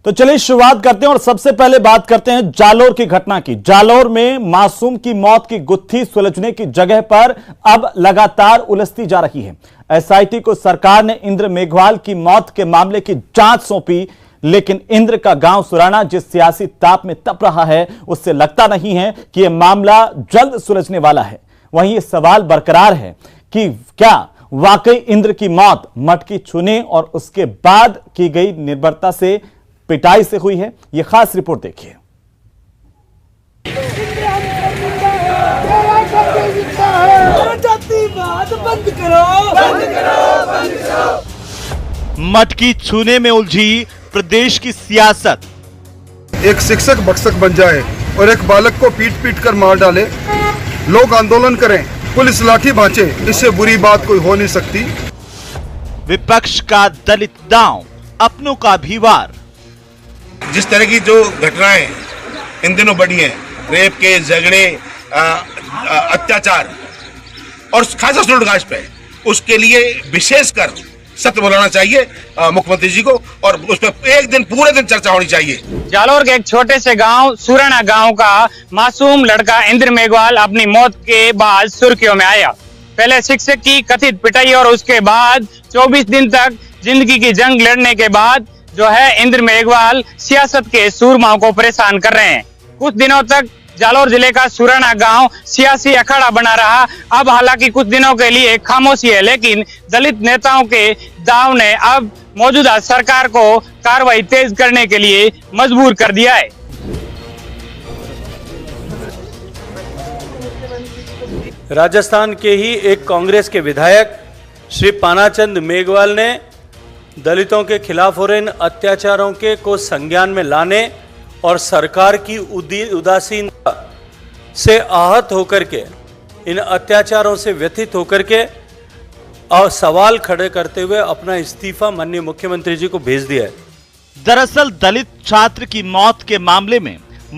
तो चलिए शुरुआत करते हैं और सबसे पहले बात करते हैं जालोर की घटना की। जालोर में मासूम की मौत की गुत्थी सुलझने की जगह पर अब लगातार उलझती जा रही है। एसआईटी को सरकार ने इंद्र मेघवाल की मौत के मामले की जांच सौंपी, लेकिन इंद्र का गांव सुराना जिस सियासी ताप में तप रहा है उससे लगता नहीं है कि यह मामला जल्द सुलझने वाला है। वहीं यह सवाल बरकरार है कि क्या वाकई इंद्र की मौत मटकी छूने और उसके बाद की गई निर्भरता से पिटाई से हुई है। यह खास रिपोर्ट देखिए। मटकी छूने में उलझी प्रदेश की सियासत। एक शिक्षक भक्षक बन जाए और एक बालक को पीट पीट कर मार डाले, लोग आंदोलन करें, पुलिस लाठी भांचे, इससे बुरी बात कोई हो नहीं सकती। विपक्ष का दलित दांव, अपनों का भी वार। जिस तरह की जो घटनाएं इन दिनों बढ़ी हैं, रेप के, झगड़े, अत्याचार और खासा स्टूडेंट पे, उसके लिए विशेषकर सत्य बोलाना चाहिए मुख्यमंत्री जी को, और उस पर एक दिन पूरे दिन चर्चा होनी चाहिए। जालोर के एक छोटे से गांव सुराना गांव का मासूम लड़का इंद्र मेघवाल अपनी मौत के बाद सुर्खियों में आया। पहले शिक्षक की कथित पिटाई और उसके बाद 24 दिन तक जिंदगी की जंग लड़ने के बाद जो है इंद्र मेघवाल सियासत के सूरमाओं को परेशान कर रहे हैं। कुछ दिनों तक जालोर जिले का सुराना गांव सियासी अखाड़ा बना रहा। अब हालांकि कुछ दिनों के लिए खामोशी है, लेकिन दलित नेताओं के दाव ने अब मौजूदा सरकार को कार्रवाई तेज करने के लिए मजबूर कर दिया है। राजस्थान के ही एक कांग्रेस के विधायक श्री पानाचंद मेघवाल ने दलितों के खिलाफ हो रहे इन अत्याचारों को संज्ञान में लाने और सरकार की उदासीनता से आहत होकर के, इन अत्याचारों से व्यथित होकर के और सवाल खड़े करते हुए अपना इस्तीफा माननीय मुख्यमंत्री जी को भेज दिया है। दरअसल दलित छात्र की मौत के मामले में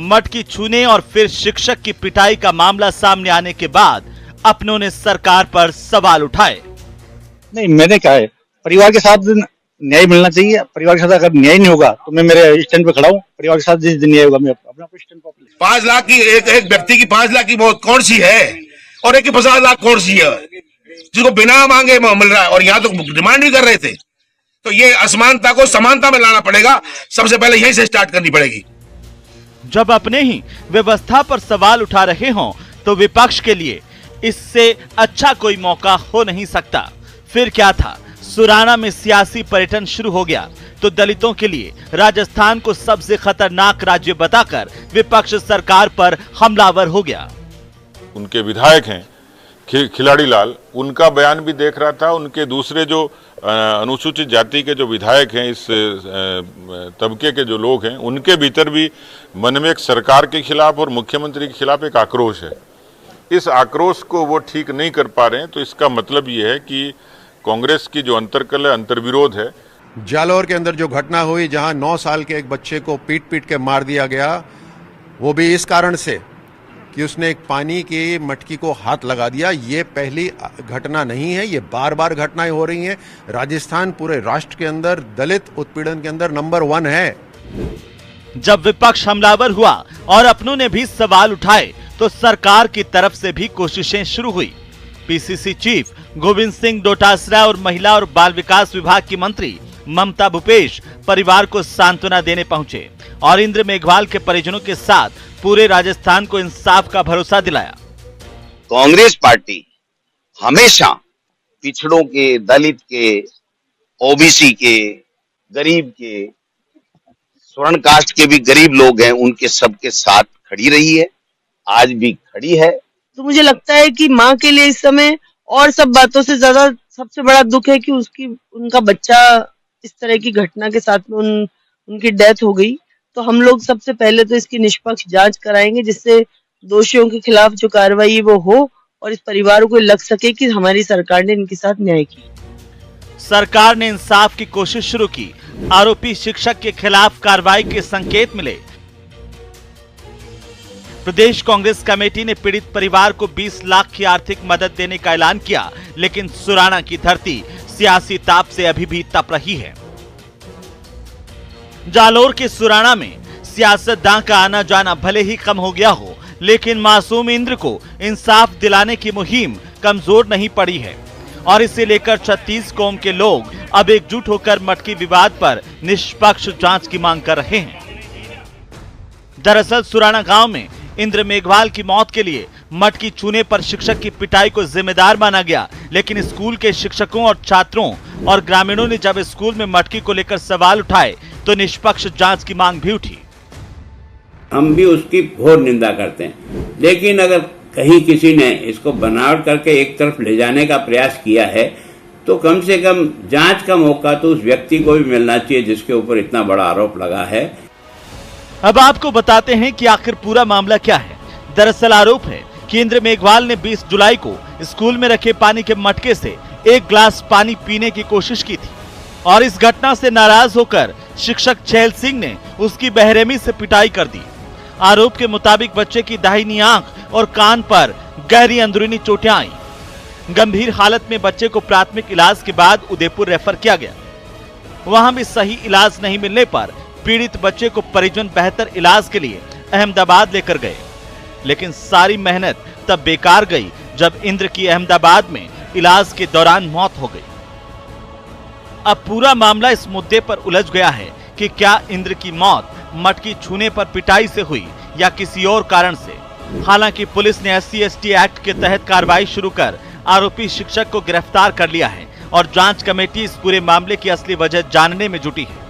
मटकी छूने और फिर शिक्षक की पिटाई का मामला सामने आने के बाद अपनों ने सरकार पर सवाल उठाए। नहीं, मैंने कहा है परिवार के साथ न्याय मिलना चाहिए। परिवार के साथ अगर न्याय नहीं होगा तो मैं मेरे स्टैंड पे खड़ा हूँ। परिवार के साथ जिस दिन न्याय होगा मैं अपना स्टैंड पे। 5 लाख की एक व्यक्ति की 5 लाख की मौत कौन सी है, और एक की 50 लाख कौन सी है, जिसको बिना मांगे मिल रहा है, और यहाँ तो डिमांड भी कर रहे थे। तो ये असमानता को समानता में लाना पड़ेगा, सबसे पहले यहीं से स्टार्ट करनी पड़ेगी। जब अपने ही व्यवस्था पर सवाल उठा रहे हों तो विपक्ष के लिए इससे अच्छा कोई मौका हो नहीं सकता। फिर क्या था, सुराना में सियासी पर्यटन शुरू हो गया तो दलितों के लिए राजस्थान को सबसे खतरनाक राज्य बताकर विपक्ष सरकार पर हमलावर हो गया। उनके विधायक हैं खिलाड़ी लाल, उनका बयान भी देख रहा था। उनके दूसरे जो अनुसूचित जाति के जो विधायक हैं, इस तबके के जो लोग हैं, उनके भीतर भी मन में एक सरकार के खिलाफ और मुख्यमंत्री के खिलाफ एक आक्रोश है। इस आक्रोश को वो ठीक नहीं कर पा रहे हैं। तो इसका मतलब ये है कि कांग्रेस की जो अंतर्कल है, अंतर्विरोध है। जालोर के अंदर जो घटना हुई, जहां 9 साल के एक बच्चे को पीट पीट के मार दिया गया, वो भी इस कारण से कि उसने एक पानी की मटकी को हाथ लगा दिया। ये पहली घटना नहीं है, ये बार बार घटनाएं हो रही हैं। राजस्थान पूरे राष्ट्र के अंदर दलित उत्पीड़न के अंदर नंबर 1 है। जब विपक्ष हमलावर हुआ और अपनों ने भी सवाल उठाए तो सरकार की तरफ से भी कोशिशें शुरू हुई। पीसीसी चीफ गोविंद सिंह डोटासरा और महिला और बाल विकास विभाग की मंत्री ममता भूपेश परिवार को सांत्वना देने पहुंचे और इंद्र मेघवाल के परिजनों के साथ पूरे राजस्थान को इंसाफ का भरोसा दिलाया। कांग्रेस पार्टी हमेशा पिछड़ों के, दलित के, ओबीसी के, गरीब के, स्वर्ण कास्ट के भी गरीब लोग हैं, उनके सबके साथ खड़ी रही है, आज भी खड़ी है। तो मुझे लगता है कि माँ के लिए इस समय और सब बातों से ज्यादा सबसे बड़ा दुख है कि उनका बच्चा इस तरह की घटना के साथ में उनकी डेथ हो गई। तो हम लोग सबसे पहले तो इसकी निष्पक्ष जांच कराएंगे, जिससे दोषियों के खिलाफ जो कार्रवाई वो हो और इस परिवार को लग सके कि हमारी सरकार ने इनके साथ न्याय किया। सरकार ने इंसाफ की कोशिश शुरू की। आरोपी शिक्षक के खिलाफ कार्रवाई के संकेत मिले। प्रदेश कांग्रेस कमेटी ने पीड़ित परिवार को 20 लाख की आर्थिक मदद देने का ऐलान किया, लेकिन सुराना की धरती सियासी ताप से अभी भी तप रही है। जालोर के सुराना में सियासतदान का आना जाना भले ही कम हो गया हो, लेकिन मासूम इंद्र को इंसाफ दिलाने की मुहिम कमजोर नहीं पड़ी है और इसे लेकर 36 कौम के लोग अब एकजुट होकर मटकी विवाद पर निष्पक्ष जांच की मांग कर रहे हैं। दरअसल सुराना गांव में इंद्र मेघवाल की मौत के लिए मटकी छूने पर शिक्षक की पिटाई को जिम्मेदार माना गया, लेकिन स्कूल के शिक्षकों और छात्रों और ग्रामीणों ने जब स्कूल में मटकी को लेकर सवाल उठाए तो निष्पक्ष जांच की मांग भी उठी। हम भी उसकी घोर निंदा करते हैं, लेकिन अगर कहीं किसी ने इसको बनावट करके एक तरफ ले जाने का प्रयास किया है तो कम से कम जांच का मौका तो उस व्यक्ति को भी मिलना चाहिए जिसके ऊपर इतना बड़ा आरोप लगा है। अब आपको बताते हैं कि आखिर पूरा मामला क्या है। दरअसल आरोप है कि इंद्र मेघवाल ने 20 जुलाई को स्कूल में रखे पानी के मटके से एक गिलास पानी पीने की कोशिश की थी और इस घटना से नाराज होकर शिक्षक छैल सिंह ने उसकी बेरहमी से पिटाई कर दी। आरोप के मुताबिक बच्चे की दाहिनी आंख और कान पर गहरी अंदरूनी चोटें आईं। गंभीर हालत में बच्चे को प्राथमिक इलाज के बाद उदयपुर रेफर किया गया। वहां भी सही इलाज नहीं मिलने पर पीड़ित बच्चे को परिजन बेहतर इलाज के लिए अहमदाबाद लेकर गए, लेकिन सारी मेहनत तब बेकार गई जब इंद्र की अहमदाबाद में इलाज के दौरान मौत हो गई। अब पूरा मामला इस मुद्दे पर उलझ गया है कि क्या इंद्र की मौत मटकी छूने पर पिटाई से हुई या किसी और कारण से। हालांकि पुलिस ने SC/ST एक्ट के तहत कार्रवाई शुरू कर आरोपी शिक्षक को गिरफ्तार कर लिया है और जांच कमेटी इस पूरे मामले की असली वजह जानने में जुटी है।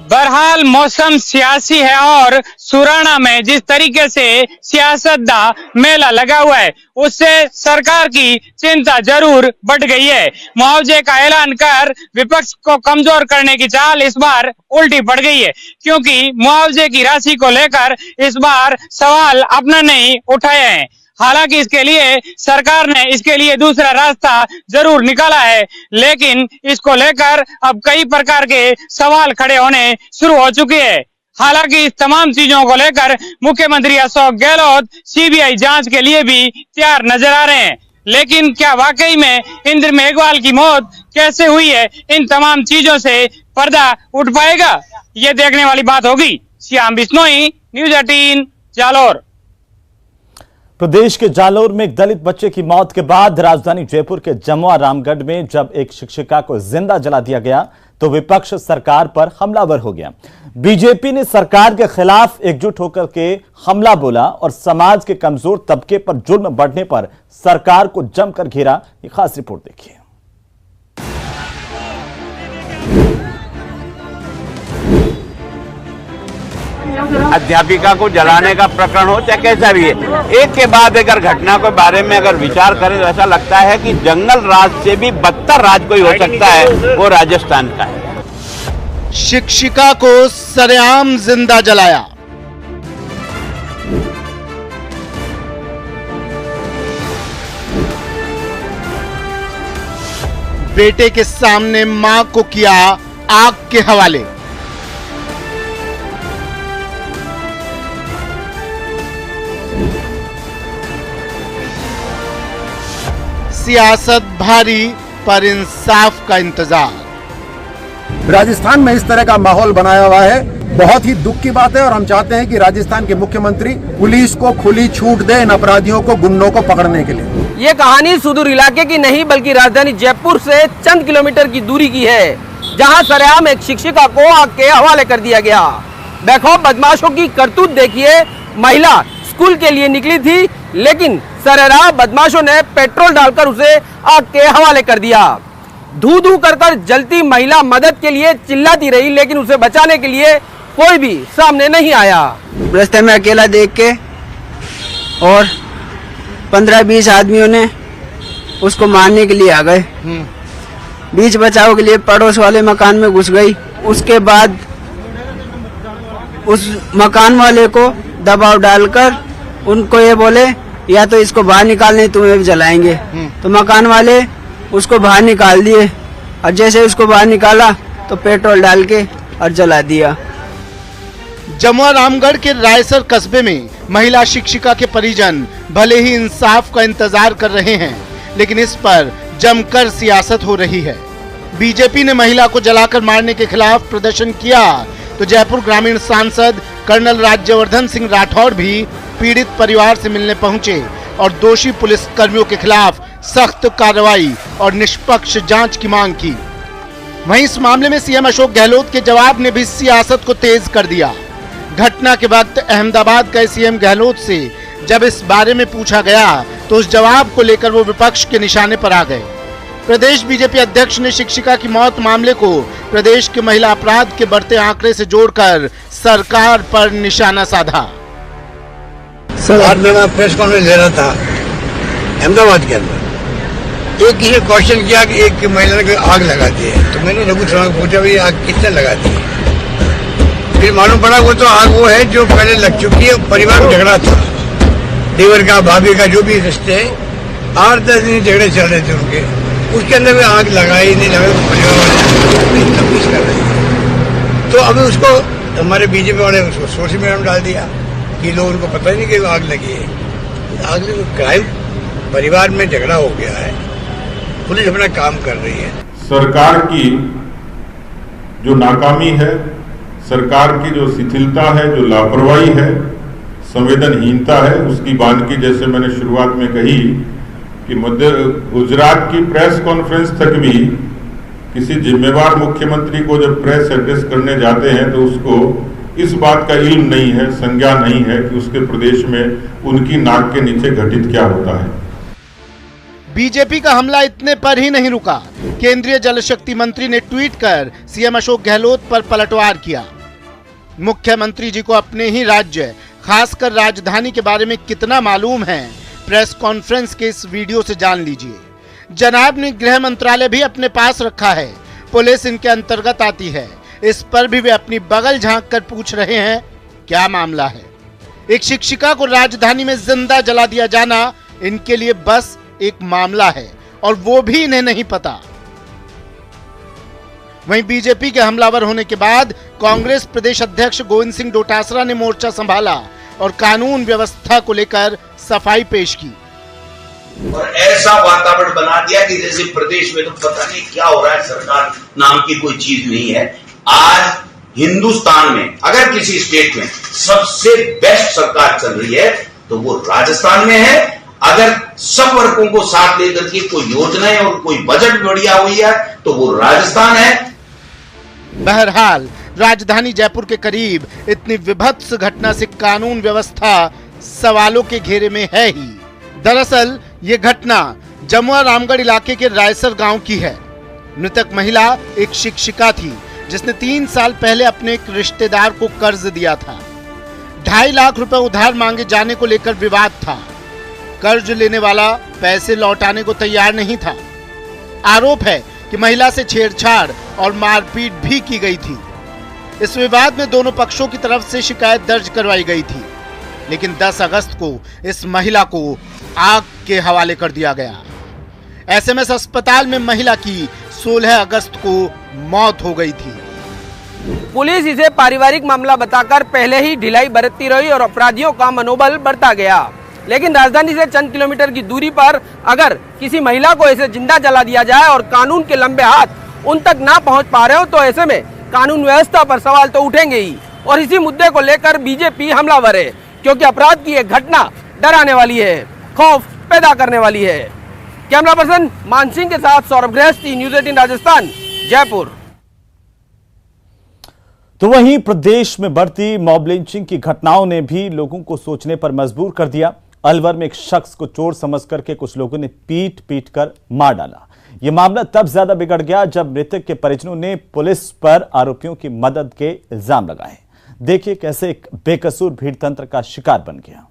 बहरहाल मौसम सियासी है और सुराना में जिस तरीके से सियासत का मेला लगा हुआ है उससे सरकार की चिंता जरूर बढ़ गई है। मुआवजे का ऐलान कर विपक्ष को कमजोर करने की चाल इस बार उल्टी पड़ गई है, क्योंकि मुआवजे की राशि को लेकर इस बार सवाल अपना नहीं उठाए हैं। हालांकि इसके लिए सरकार ने इसके लिए दूसरा रास्ता जरूर निकाला है, लेकिन इसको लेकर अब कई प्रकार के सवाल खड़े होने शुरू हो चुके हैं। हालांकि इस तमाम चीजों को लेकर मुख्यमंत्री अशोक गहलोत CBI जांच के लिए भी तैयार नजर आ रहे हैं, लेकिन क्या वाकई में इंद्र मेघवाल की मौत कैसे हुई है, इन तमाम चीजों से पर्दा उठ पाएगा, ये देखने वाली बात होगी। श्याम बिश्नोई, न्यूज़ 18 जालोर। प्रदेश के जालोर में एक दलित बच्चे की मौत के बाद राजधानी जयपुर के जमुआ रामगढ़ में जब एक शिक्षिका को जिंदा जला दिया गया तो विपक्ष सरकार पर हमलावर हो गया। बीजेपी ने सरकार के खिलाफ एकजुट होकर के हमला बोला और समाज के कमजोर तबके पर जुल्म बढ़ने पर सरकार को जमकर घेरा। ये खास रिपोर्ट देखिए। अध्यापिका को जलाने का प्रकरण हो चाहे कैसा भी है, एक के बाद अगर घटना के बारे में अगर विचार करें तो ऐसा लगता है कि जंगल राज से भी बदतर राज कोई हो सकता है, वो राजस्थान का है। शिक्षिका को सरेआम जिंदा जलाया। बेटे के सामने मां को किया आग के हवाले। सियासत भारी पर इंसाफ का इंतजार। राजस्थान में इस तरह का माहौल बनाया हुआ है, बहुत ही दुख की बात है और हम चाहते हैं कि राजस्थान के मुख्यमंत्री पुलिस को खुली छूट दे इन अपराधियों को, गुंडों को पकड़ने के लिए। ये कहानी सुदूर इलाके की नहीं बल्कि राजधानी जयपुर से चंद किलोमीटर की दूरी की है, जहां सरेआम एक शिक्षिका को आग के हवाले कर दिया गया। बेखौफ बदमाशों की करतूत देखिए। महिला स्कूल के लिए निकली थी, लेकिन सरेराह बदमाशों ने पेट्रोल डालकर उसे आग के हवाले कर दिया। धू धू कर जलती महिला मदद के लिए चिल्लाती रही, लेकिन उसे बचाने के लिए कोई भी सामने नहीं आया। रास्ते में अकेला देख के और 15-20 आदमियों ने उसको मारने के लिए आ गए। बीच बचाव के लिए पड़ोस वाले मकान में घुस गई। उसके बाद उस मकान वाले को दबाव डालकर उनको ये बोले या तो इसको बाहर निकालने, तुम्हें भी जलाएंगे। तो मकान वाले उसको बाहर निकाल दिए और जैसे उसको बाहर निकाला तो पेट्रोल डाल के और जला दिया। जमुआ रामगढ़ के रायसर कस्बे में महिला शिक्षिका के परिजन भले ही इंसाफ का इंतजार कर रहे हैं, लेकिन इस पर जमकर सियासत हो रही है। बीजेपी ने महिला को जलाकर मारने के खिलाफ प्रदर्शन किया तो जयपुर ग्रामीण सांसद कर्नल राज्यवर्धन सिंह राठौर भी पीड़ित परिवार से मिलने पहुंचे और दोषी पुलिस कर्मियों के खिलाफ सख्त कार्रवाई और निष्पक्ष जांच की मांग की। वहीं इस मामले में सीएम अशोक गहलोत के जवाब ने भी सियासत को तेज कर दिया। घटना के वक्त अहमदाबाद गए सीएम गहलोत से जब इस बारे में पूछा गया तो उस जवाब को लेकर वो विपक्ष के निशाने पर आ गए। प्रदेश बीजेपी अध्यक्ष ने शिक्षिका की मौत मामले को प्रदेश के महिला अपराध के बढ़ते आंकड़े से जोड़कर सरकार पर निशाना साधा। आज मैं प्रेस कॉन्फ्रेंस ले रहा था अहमदाबाद के अंदर, एक किसी ने क्वेश्चन किया कि एक महिला ने आग लगा दी है, तो मैंने रघु शर्मा को पूछा भाई आग किसने लगा दी है? फिर मालूम पड़ा वो तो आग वो है जो पहले लग चुकी है, परिवार में झगड़ा था, देवर का भाभी का जो भी रिश्ते 8-10 दिन झगड़े चल रहे थे उनके, उसके अंदर में आग लगाई नहीं लगाई, परिवार वाले तफ्तीश कर रहे थे। तो अभी उसको हमारे बीजेपी वाले उसको सोशल मीडिया में डाल दिया कि लोग उनको पता नहीं कि आग लगी है। आग क्राइम परिवार में झगड़ा हो गया है, पुलिस अपना काम कर रही है। सरकार की जो नाकामी है, सरकार की जो शिथिलता है, जो लापरवाही है, संवेदनहीनता है, उसकी बानगी जैसे मैंने शुरुआत में कही कि गुजरात की प्रेस कॉन्फ्रेंस तक भी किसी जिम्मेवार मुख्यमंत्री को जब प्रेस एड्रेस करने जाते हैं तो उसको इस बात का इल्म नहीं है, संज्ञान नहीं है कि उसके प्रदेश में उनकी नाक के नीचे घटित क्या होता है। बीजेपी का हमला इतने पर ही नहीं रुका। केंद्रीय जल शक्ति मंत्री ने ट्वीट कर सीएम अशोक गहलोत पर पलटवार किया। मुख्यमंत्री जी को अपने ही राज्य, खासकर राजधानी के बारे में कितना मालूम है, प्रेस कॉन्फ्रेंस के इस वीडियो से जान लीजिए। जनाब ने गृह मंत्रालय भी अपने पास रखा है, पुलिस इनके अंतर्गत आती है, इस पर भी वे अपनी बगल झांक कर पूछ रहे हैं क्या मामला है। एक शिक्षिका को राजधानी में जिंदा जला दिया जाना इनके लिए बस एक मामला है और वो भी इन्हें नहीं पता। वहीं बीजेपी के हमलावर होने के बाद कांग्रेस प्रदेश अध्यक्ष गोविंद सिंह डोटासरा ने मोर्चा संभाला और कानून व्यवस्था को लेकर सफाई पेश की और ऐसा वातावरण बना दिया कि जैसे प्रदेश में तो पता नहीं क्या हो रहा है, सरकार नाम की कोई चीज नहीं है। आज हिंदुस्तान में अगर किसी स्टेट में सबसे बेस्ट सरकार चल रही है तो वो राजस्थान में है। अगर सब वर्गों को साथ लेकर के कोई योजनाएं और कोई बजट बढ़िया हुई है तो वो राजस्थान है। बहरहाल राजधानी जयपुर के करीब इतनी विभत्स घटना से कानून व्यवस्था सवालों के घेरे में है ही। दरअसल ये घटना जमुआ रामगढ़ इलाके के रायसर गांव की है। मृतक महिला एक शिक्षिका थी जिसने 3 साल पहले अपने एक रिश्तेदार को कर्ज दिया था। 2.5 लाख रुपए उधार मांगे जाने को लेकर विवाद था। कर्ज लेने वाला पैसे लौटाने को तैयार नहीं था। आरोप है कि महिला से छेड़छाड़ और मारपीट भी की गई थी। इस विवाद में दोनों पक्षों की तरफ से शिकायत दर्ज करवाई गई थी, लेकिन 10 अगस्त को इस महिला को आग के हवाले कर दिया गया। एसएमएस अस्पताल में महिला की 16 अगस्त को मौत हो गई थी। पुलिस इसे पारिवारिक मामला बताकर पहले ही ढिलाई बरतती रही और अपराधियों का मनोबल बढ़ता गया। लेकिन राजधानी से चंद किलोमीटर की दूरी पर अगर किसी महिला को ऐसे जिंदा जला दिया जाए और कानून के लंबे हाथ उन तक ना पहुंच पा रहे हो तो ऐसे में कानून व्यवस्था पर सवाल तो उठेंगे ही। और इसी मुद्दे को लेकर बीजेपी हमलावर है, क्योंकि अपराध की एक घटना डराने वाली है, खौफ पैदा करने वाली है। कैमरा पर्सन मानसिंह के साथ सौरभ गृहस्थी, न्यूज़ 18 राजस्थान, जयपुर। तो वहीं प्रदेश में बढ़ती मॉब लिंचिंग की घटनाओं ने भी लोगों को सोचने पर मजबूर कर दिया। अलवर में एक शख्स को चोर समझ करके कुछ लोगों ने पीट कर मार डाला। यह मामला तब ज्यादा बिगड़ गया जब मृतक के परिजनों ने पुलिस पर आरोपियों की मदद के इल्जाम लगाए। देखिए कैसे एक बेकसूर भीड़ तंत्र का शिकार बन गया।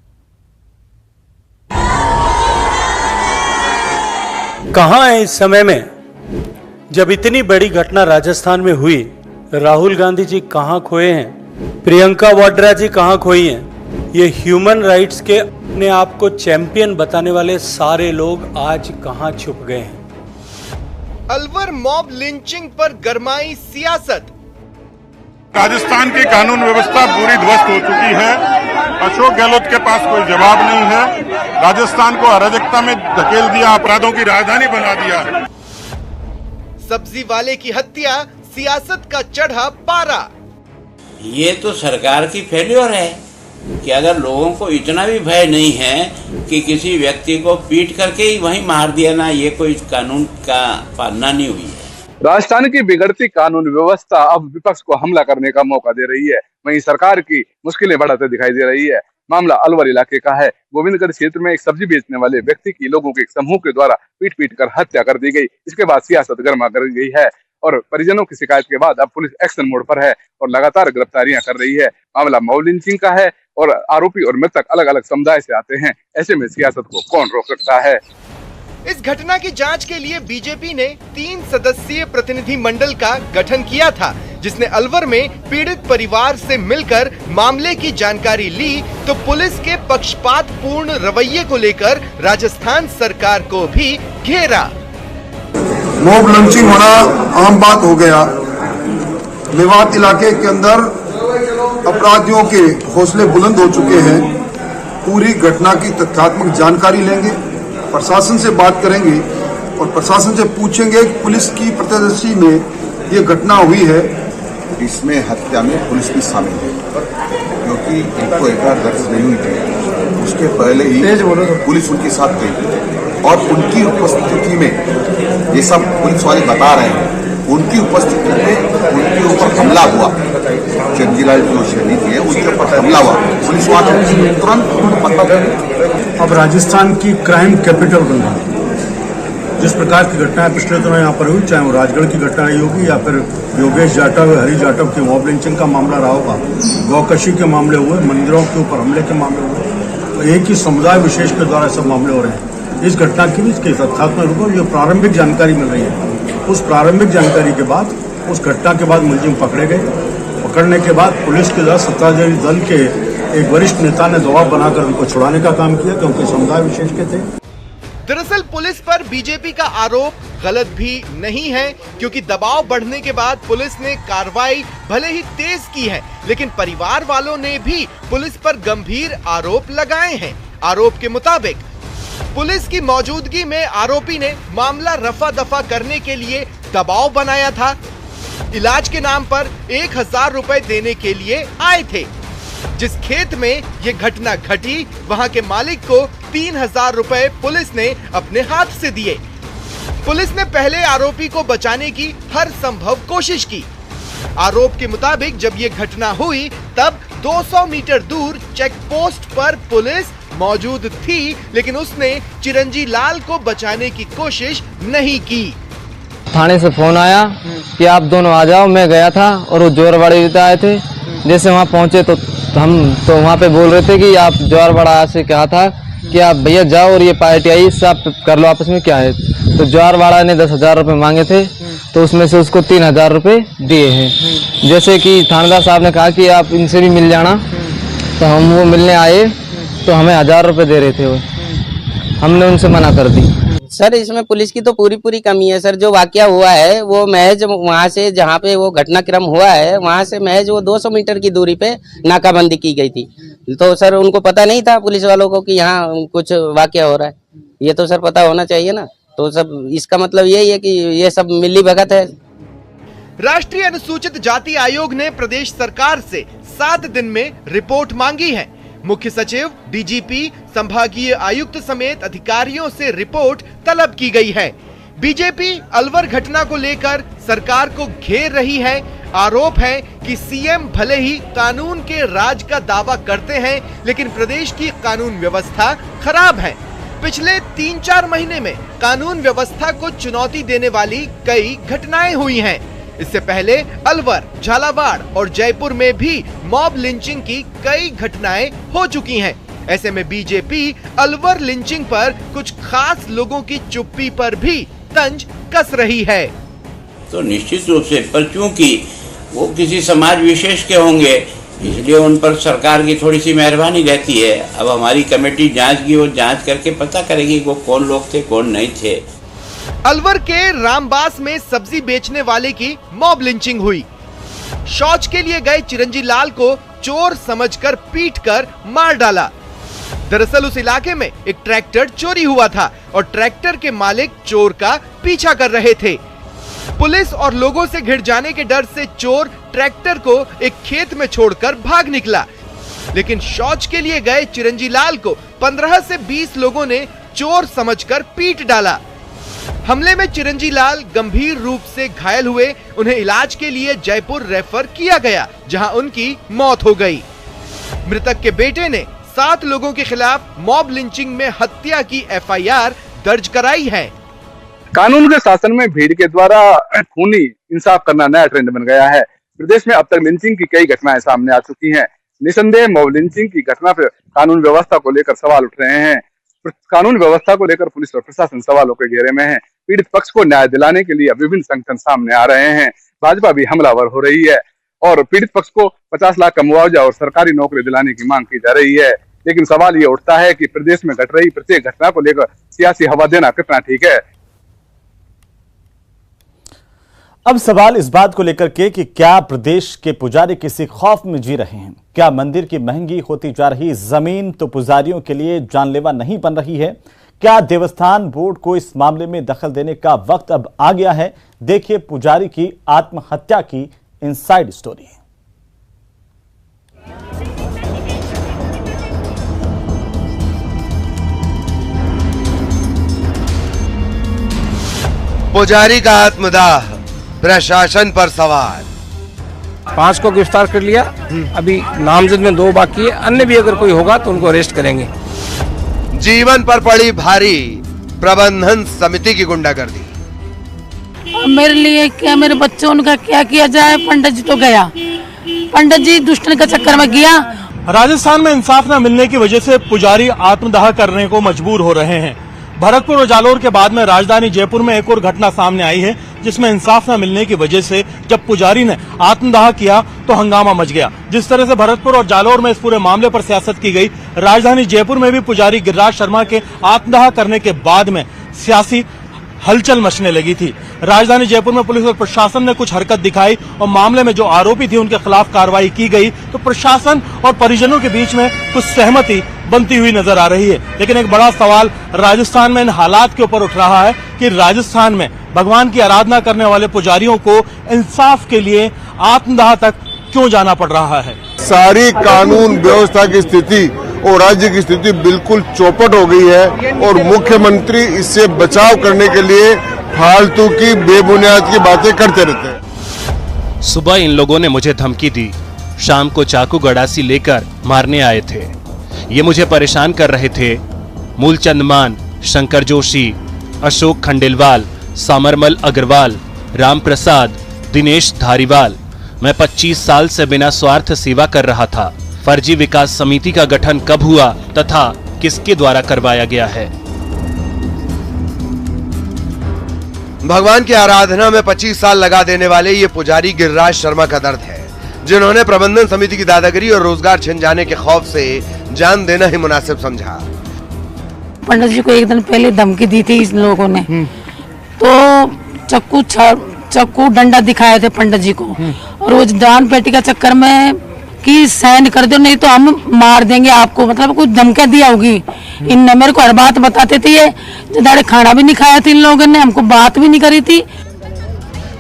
कहां है इस समय में जब इतनी बड़ी घटना राजस्थान में हुई? राहुल गांधी जी कहां खोए हैं? प्रियंका वाड्रा जी कहां खोई हैं? ये ह्यूमन राइट्स के अपने आप को चैंपियन बताने वाले सारे लोग आज कहां छुप गए हैं? अलवर मॉब लिंचिंग पर गरमाई सियासत। राजस्थान की कानून व्यवस्था पूरी ध्वस्त हो चुकी है। अशोक गहलोत के पास कोई जवाब नहीं है। राजस्थान को अराजकता में धकेल दिया, अपराधों की राजधानी बना दिया। सब्जी वाले की हत्या, सियासत का चढ़ा पारा। ये तो सरकार की फेल्योर है कि अगर लोगों को इतना भी भय नहीं है कि किसी व्यक्ति को पीट करके ही वहीं मार दिया ना, ये कोई कानून का पालना नहीं हुई है। राजस्थान की बिगड़ती कानून व्यवस्था अब विपक्ष को हमला करने का मौका दे रही है। वहीं सरकार की मुश्किलें बढ़ाते दिखाई दे रही है। मामला अलवर इलाके का है। गोविंदगढ़ क्षेत्र में एक सब्जी बेचने वाले व्यक्ति की लोगों के एक समूह के द्वारा पीट कर हत्या कर दी गई। इसके बाद सियासत गर्मा कर गई है और परिजनों की शिकायत के बाद अब पुलिस एक्शन मोड पर है और लगातार गिरफ्तारियां कर रही है। मामला मॉब लिंचिंग का है और आरोपी और मृतक अलग अलग समुदाय से आते हैं। ऐसे में सियासत को कौन रोक सकता है। इस घटना की जांच के लिए बीजेपी ने 3 सदस्यीय प्रतिनिधि मंडल का गठन किया था, जिसने अलवर में पीड़ित परिवार से मिलकर मामले की जानकारी ली तो पुलिस के पक्षपात पूर्ण रवैये को लेकर राजस्थान सरकार को भी घेरा। मॉब लंचिंग होना आम बात हो गया। मेवात इलाके के अंदर अपराधियों के हौसले बुलंद हो चुके हैं। पूरी घटना की तथ्यात्मक जानकारी लेंगे, प्रशासन से बात करेंगे और प्रशासन से पूछेंगे कि पुलिस की प्रत्यक्षदर्शी में ये घटना हुई है। इसमें हत्या में पुलिस भी शामिल है, क्योंकि इनको एफआईआर दर्ज नहीं हुई थी। उसके पहले ही पुलिस उनके साथ गई और उनकी उपस्थिति में ये सब पुलिस वाले बता रहे हैं, उनकी उपस्थिति में उनके ऊपर हमला हुआ। चंदीलाल जो शहीद है उनके ऊपर हमला हुआ। पुलिस वाले तुरंत पता। अब राजस्थान की क्राइम कैपिटल बन रहा है। जिस प्रकार की घटनाएं पिछले दिनों यहाँ पर हुई, चाहे वो राजगढ़ की घटना रही होगी या फिर योगेश जाटव हरी जाटव के मॉब लिंचिंग का मामला रहा होगा, गौकशी के मामले हुए, मंदिरों के ऊपर हमले के मामले हुए, तो एक ही समुदाय विशेष के द्वारा सब मामले हो रहे हैं। इस घटना की भी इसके तथ्यात्मक रूप में जो प्रारंभिक जानकारी मिल रही है, उस प्रारंभिक जानकारी के बाद उस घटना के बाद मुलजिम पकड़े गए। पकड़ने के बाद पुलिस के द्वारा सत्ताधारी दल के एक वरिष्ठ नेता ने दबाव बनाकर उनको छुड़ाने का काम किया, क्योंकि समुदाय विशेष के थे। दरअसल पुलिस पर बीजेपी का आरोप गलत भी नहीं है, क्योंकि दबाव बढ़ने के बाद पुलिस ने कार्रवाई भले ही तेज की है, लेकिन परिवार वालों ने भी पुलिस पर गंभीर आरोप लगाए हैं। आरोप के मुताबिक पुलिस की मौजूदगी में आरोपी ने मामला रफा दफा करने के लिए दबाव बनाया था। इलाज के नाम पर 1000 रुपए देने के लिए आए थे। जिस खेत में ये घटना घटी, वहां के मालिक को 3000 रुपए पुलिस ने अपने हाथ से दिए। पुलिस ने पहले आरोपी को बचाने की हर संभव कोशिश की। आरोप के मुताबिक जब ये घटना हुई तब 200 मीटर दूर चेक पोस्ट पर पुलिस मौजूद थी, लेकिन उसने चिरंजी लाल को बचाने की कोशिश नहीं की। थाने से फोन आया कि आप दोनों आ जाओ। मैं गया था और वो जोरवाड़े भी आए थे। जैसे वहाँ पहुँचे तो हम तो वहाँ पे बोल रहे थे कि आप जोरवाड़ा से कहा था कि आप भैया जाओ और ये पार्टी आई, इससे आप कर लो आपस में क्या है। तो जोरवाड़ा ने 10,000 रुपये मांगे थे, तो उसमें से उसको 3000 रुपये दिए हैं। जैसे कि थानेदार साहब ने कहा कि आप इनसे भी मिल जाना, तो हम वो मिलने आए तो हमें 1000 रुपये दे रहे थे वो, हमने उनसे मना कर दी। सर इसमें पुलिस की तो पूरी कमी है सर। जो वाकया हुआ है वो महज वहाँ से जहाँ पे वो घटनाक्रम हुआ है वहाँ से महज वो 200 मीटर की दूरी पे नाकाबंदी की गई थी। तो सर उनको पता नहीं था पुलिस वालों को कि यहाँ कुछ वाकया हो रहा है। ये तो सर पता होना चाहिए ना। तो सब इसका मतलब यही है कि ये सब मिली भगत है। राष्ट्रीय अनुसूचित जाति आयोग ने प्रदेश सरकार से 7 दिन में रिपोर्ट मांगी है। मुख्य सचिव, डीजीपी, संभागीय आयुक्त समेत अधिकारियों से रिपोर्ट तलब की गई है। बीजेपी अलवर घटना को लेकर सरकार को घेर रही है। आरोप है कि सीएम भले ही कानून के राज का दावा करते हैं, लेकिन प्रदेश की कानून व्यवस्था खराब है। पिछले 3-4 महीने में कानून व्यवस्था को चुनौती देने वाली कई घटनाएं हुई हैं। इससे पहले अलवर, झालावाड़ और जयपुर में भी मॉब लिंचिंग की कई घटनाएं हो चुकी हैं। ऐसे में बीजेपी अलवर लिंचिंग पर कुछ खास लोगों की चुप्पी पर भी तंज कस रही है। तो निश्चित रूप से, पर चूंकि वो किसी समाज विशेष के होंगे इसलिए उन पर सरकार की थोड़ी सी मेहरबानी रहती है। अब हमारी कमेटी जांच की, वो जांच करके पता करेगी वो कौन लोग थे कौन नहीं थे। अलवर के रामबास में सब्जी बेचने वाले की मॉब लिंचिंग हुई। शौच के लिए गए चिरंजी लाल को चोर समझकर पीटकर मार डाला। दरअसल उस इलाके में एक ट्रैक्टर चोरी हुआ था और ट्रैक्टर के मालिक चोर का पीछा कर रहे थे। पुलिस और लोगों से घिर जाने के डर से चोर ट्रैक्टर को एक खेत में छोड़कर भाग निकला, लेकिन शौच के लिए गए चिरंजी लाल को 15 से 20 लोगों ने चोर समझकर पीट डाला। हमले में चिरंजी लाल गंभीर रूप से घायल हुए। उन्हें इलाज के लिए जयपुर रेफर किया गया, जहां उनकी मौत हो गई। मृतक के बेटे ने 7 लोगों के खिलाफ मॉब लिंचिंग में हत्या की FIR दर्ज कराई है। कानून के शासन में भीड़ के द्वारा खूनी इंसाफ करना नया ट्रेंड बन गया है। प्रदेश में अब तक लिंचिंग की कई घटनाएं सामने आ चुकी हैं। निसंदेह मॉब लिंचिंग की घटना पर कानून व्यवस्था को लेकर सवाल उठ रहे हैं। कानून व्यवस्था को लेकर पुलिस और प्रशासन सवालों के घेरे में है। पीड़ित पक्ष को न्याय दिलाने के लिए अब विभिन्न संगठन सामने आ रहे हैं। भाजपा भी हमलावर हो रही है और पीड़ित पक्ष को 50 लाख का मुआवजा और सरकारी नौकरी दिलाने की मांग की जा रही है। लेकिन सवाल ये उठता है कि प्रदेश में घट रही प्रत्येक घटना को लेकर सियासी हवा देना कितना ठीक है। अब सवाल इस बात को लेकर के कि क्या प्रदेश के पुजारी किसी खौफ में जी रहे हैं? क्या मंदिर की महंगी होती जा रही जमीन तो पुजारियों के लिए जानलेवा नहीं बन रही है? क्या देवस्थान बोर्ड को इस मामले में दखल देने का वक्त अब आ गया है? देखिए पुजारी की आत्महत्या की इनसाइड स्टोरी। पुजारी का आत्मदाह, प्रशासन पर सवाल। 5 को गिरफ्तार कर लिया, अभी नामजद में 2 बाकी है। अन्य भी अगर कोई होगा तो उनको अरेस्ट करेंगे। जीवन पर पड़ी भारी, प्रबंधन समिति की गुंडागर्दी। मेरे लिए क्या, मेरे बच्चों का क्या किया जाए? पंडित जी तो गया, पंडित जी दुष्टन के चक्कर में गया। राजस्थान में इंसाफ न मिलने की वजह से पुजारी आत्मदाह करने को मजबूर हो रहे हैं। भरतपुर और जालोर के बाद में राजधानी जयपुर में एक और घटना सामने आई है, जिसमें इंसाफ न मिलने की वजह से जब पुजारी ने आत्मदाह किया तो हंगामा मच गया। जिस तरह से भरतपुर और जालोर में इस पूरे मामले पर सियासत की गई, राजधानी जयपुर में भी पुजारी गिरिराज शर्मा के आत्मदाह करने के बाद में सियासी हलचल मचने लगी थी। राजधानी जयपुर में पुलिस और प्रशासन ने कुछ हरकत दिखाई और मामले में जो आरोपी थी उनके खिलाफ कार्रवाई की गई, तो प्रशासन और परिजनों के बीच में कुछ सहमति बनती हुई नजर आ रही है। लेकिन एक बड़ा सवाल राजस्थान में इन हालात के ऊपर उठ रहा है कि राजस्थान में भगवान की आराधना करने वाले पुजारियों को इंसाफ के लिए आत्मदाह तक क्यों जाना पड़ रहा है। सारी कानून व्यवस्था की स्थिति और राज्य की स्थिति बिल्कुल चौपट हो गई है और मुख्यमंत्री इससे बचाव करने के लिए फालतू की बेबुनियाद की बातें करते रहते हैं। सुबह इन लोगों ने मुझे धमकी दी, शाम को चाकू गड़ासी लेकर मारने आए थे। ये मुझे परेशान कर रहे थे। मूलचंद मान, शंकर जोशी, अशोक खंडेलवाल, सामरमल अग्रवाल, राम प्रसाद, दिनेश धारीवाल। मैं 25 साल से बिना स्वार्थ सेवा कर रहा था। फर्जी विकास समिति का गठन कब हुआ तथा किसके द्वारा करवाया गया है? भगवान की आराधना में 25 साल लगा देने वाले ये पुजारी गिरिराज शर्मा का दर्द है, जिन्होंने प्रबंधन समिति की दादागिरी और रोजगार छिन जाने के खौफ से जान देना ही मुनासिब समझा। पंडित जी को एक दिन पहले धमकी दी थी इन लोगों ने, तो चक्कू डंडा दिखाए थे पंडित जी को और वो दान पेटी का चक्कर में कि साइन कर दो नहीं तो हम मार देंगे आपको, मतलब कुछ धमकियां दिया होगी। इनने मेरे को हर बात बताते थे, ये दाड़े खाना भी नहीं खाया था इन लोगों ने, हमको बात भी नहीं करी थी।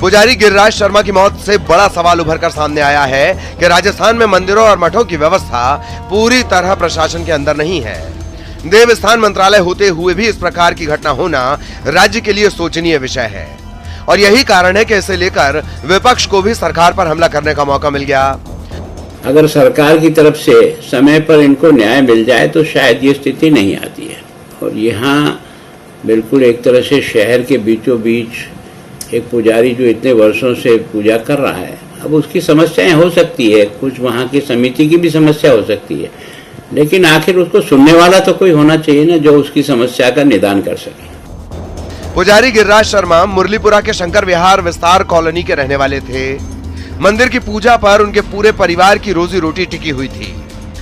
पुजारी गिरिराज शर्मा की मौत से बड़ा सवाल उभरकर सामने आया है कि राजस्थान में मंदिरों और मठों की व्यवस्था पूरी तरह प्रशासन के अंदर नहीं है। देवस्थान मंत्रालय होते हुए भी इस प्रकार की घटना होना राज्य के लिए शोचनीय विषय है और यही कारण है कि इसे लेकर विपक्ष को भी सरकार पर हमला करने का मौका मिल गया। अगर सरकार की तरफ से समय पर इनको न्याय मिल जाए तो शायद ये स्थिति नहीं आती है। और यहाँ बिल्कुल एक तरह से शहर के बीचों बीच एक पुजारी जो इतने वर्षों से पूजा कर रहा है, अब उसकी समस्याएं हो सकती है, कुछ वहाँ की समिति की भी समस्या हो सकती है, लेकिन आखिर उसको सुनने वाला तो कोई होना चाहिए ना जो उसकी समस्या का निदान कर सके। पुजारी गिरिराज शर्मा मुरलीपुरा के शंकर विहार विस्तार कॉलोनी के रहने वाले थे। मंदिर की पूजा पर उनके पूरे परिवार की रोजी रोटी टिकी हुई थी,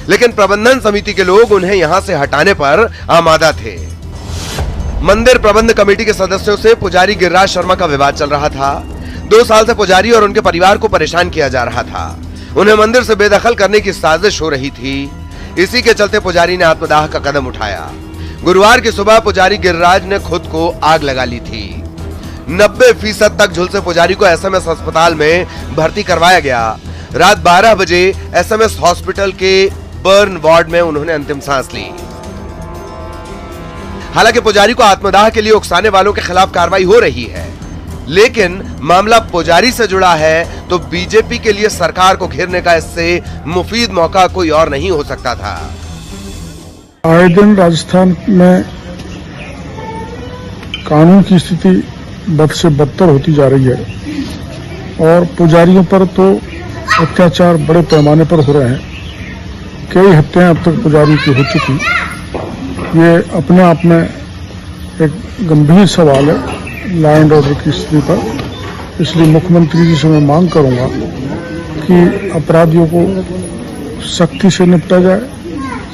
लेकिन प्रबंधन समिति के लोग उन्हें यहां से हटाने पर आमादा थे। मंदिर प्रबंध कमेटी के सदस्यों से पुजारी गिरिराज शर्मा का विवाद चल रहा था। 2 साल से पुजारी और उनके परिवार को परेशान किया जा रहा था। उन्हें मंदिर से बेदखल करने की साजिश हो रही थी। इसी के चलते पुजारी ने आत्मदाह का कदम उठाया। गुरुवार की सुबह पुजारी गिरिराज ने खुद को आग लगा ली थी। 90% तक झुलसे पुजारी को एसएमएस अस्पताल में भर्ती करवाया गया। रात 12 बजे एसएमएस हॉस्पिटल के बर्न वार्ड में उन्होंने अंतिम सांस ली। हालांकि पुजारी को आत्मदाह के लिए उकसाने वालों के खिलाफ कार्रवाई हो रही है, लेकिन मामला पुजारी से जुड़ा है तो बीजेपी के लिए सरकार को घेरने का इससे मुफीद मौका कोई और नहीं हो सकता था। आए दिन राजस्थान में कानून की स्थिति बद से बदतर होती जा रही है और पुजारियों पर तो अत्याचार बड़े पैमाने पर हो रहे हैं। कई हत्याएं अब तक पुजारी की हो चुकी। ये अपने आप में एक गंभीर सवाल है लॉ एंड ऑर्डर की स्थिति पर। इसलिए मुख्यमंत्री जी से मैं मांग करूंगा कि अपराधियों को सख्ती से निपटा जाए,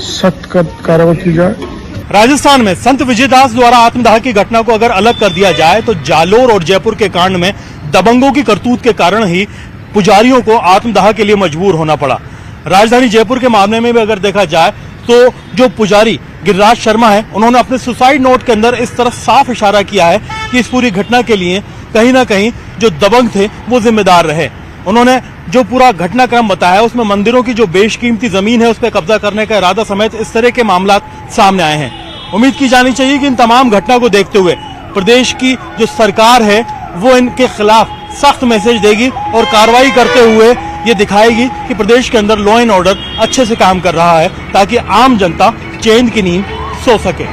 सख्त कार्रवाई की जाए। राजस्थान में संत विजयदास द्वारा आत्मदाह की घटना को अगर अलग कर दिया जाए तो जालोर और जयपुर के कांड में दबंगों की करतूत के कारण ही पुजारियों को आत्मदाह के लिए मजबूर होना पड़ा। राजधानी जयपुर के मामले में भी अगर देखा जाए तो जो पुजारी गिरिराज शर्मा है, उन्होंने अपने सुसाइड नोट के अंदर इस तरह साफ इशारा किया है कि इस पूरी घटना के लिए कहीं ना कहीं जो दबंग थे वो जिम्मेदार रहे। उन्होंने जो पूरा घटनाक्रम बताया उसमें मंदिरों की जो बेशकीमती जमीन है उस पर कब्जा करने का इरादा समेत इस तरह के मामला सामने आए हैं। उम्मीद की जानी चाहिए कि इन तमाम घटना को देखते हुए प्रदेश की जो सरकार है वो इनके खिलाफ सख्त मैसेज देगी और कार्रवाई करते हुए ये दिखाएगी कि प्रदेश के अंदर लॉ एंड ऑर्डर अच्छे से काम कर रहा है, ताकि आम जनता चैन की नींद सो सके।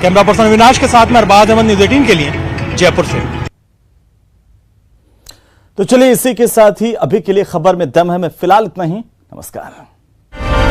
कैमरा पर्सन अविनाश के साथ में अरबाज अहमद, न्यूज़ 18 के लिए जयपुर से। तो चलिए इसी के साथ ही अभी के लिए खबर में दम है। मैं फिलहाल इतना ही। नमस्कार।